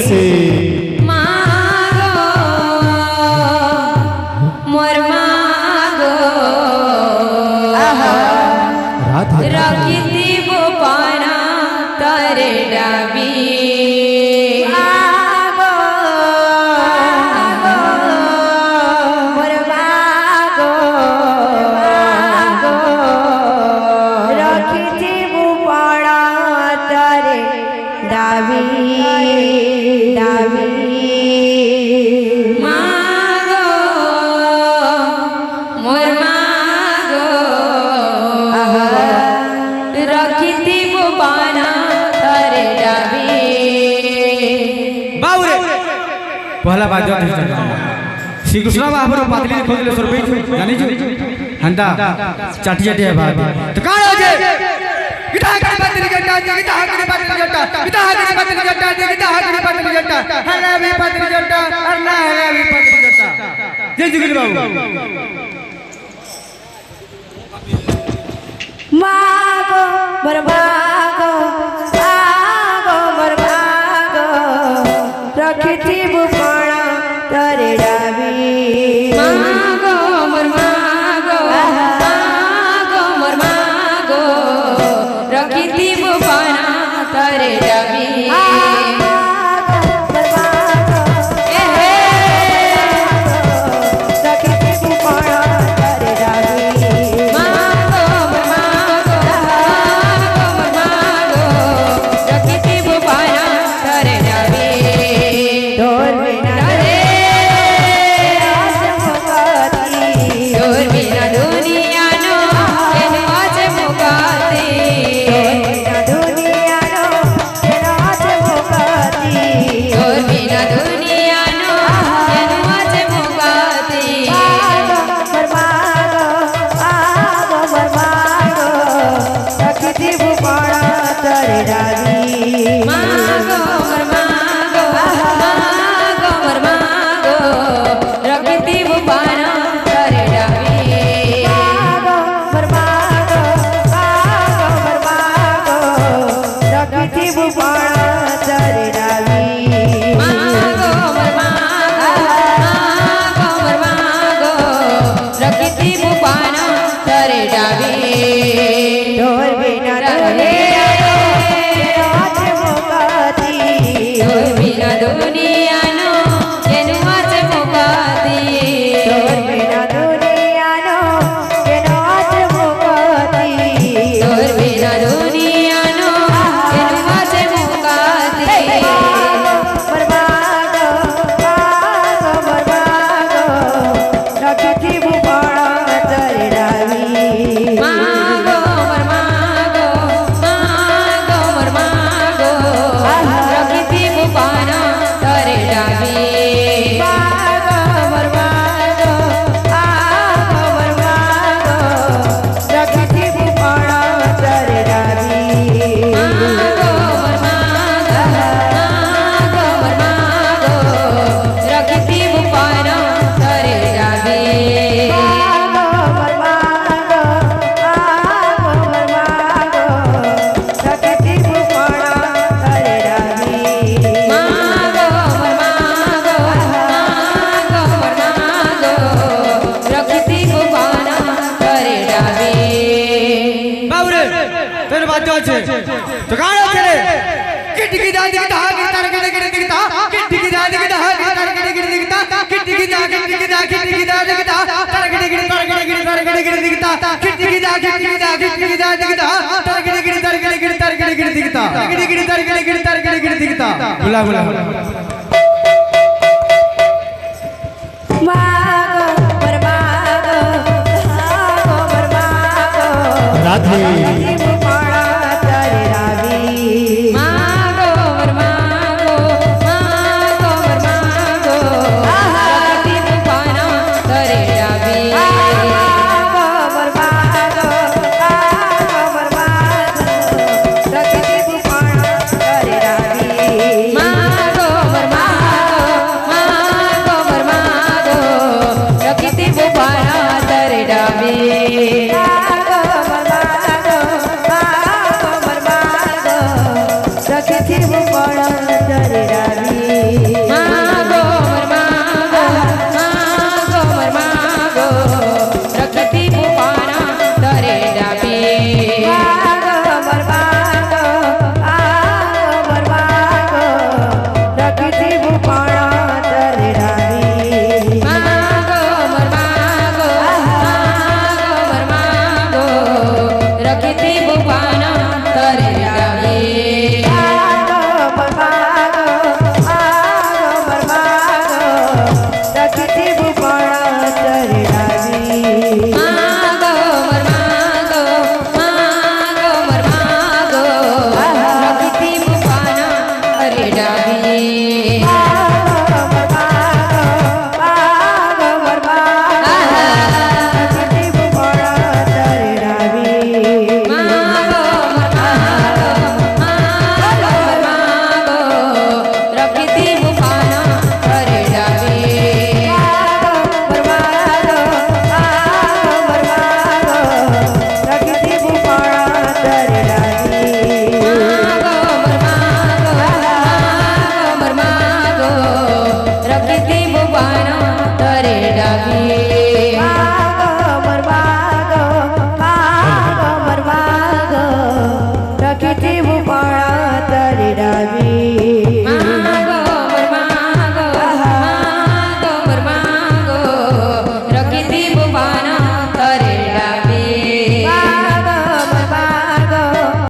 से मागो मोर मागो राधे रखी दीबो पाना तारे डाबी पहला बात जो श्री कृष्ण बाबू पातली खोजले सरबे जानी छु हंता चाटी चाटी है बात तो काण हो जे गिटा हकड़ी पातली जट्टा गिटा हकड़ी पातली जट्टा गिटा हकड़ी पातली जट्टा गिटा हकड़ी पातली जट्टा हला भी पातली जट्टा अरना हला भी पातली जट्टा जय जुगिल बाबू मागो बरबागो आगो बरबागो रखी बुपाणा तारे डाबी मागो बरबागो आगो बरबागो रखी बुपाणा तारे डाबी तो काण हो रे किटकी दा दिखता गिटार गिड़ गिड़ दिखता किटकी दा दिखता गिटार गिड़ गिड़ दिखता किटकी दा दिखता तार गिड़ गिड़ तार गिड़ गिड़ तार गिड़ गिड़ दिखता किटकी दा दिखता तार गिड़ गिड़ तार गिड़ गिड़ तार गिड़ गिड़ दिखता गिड़ गिड़ तार गिड़ गिड़ तार गिड़ गिड़ दिखता बुला बुला मागो बरबागो आगो बरबागो राधे रखी थी वो बड़ा दरिया କିଛି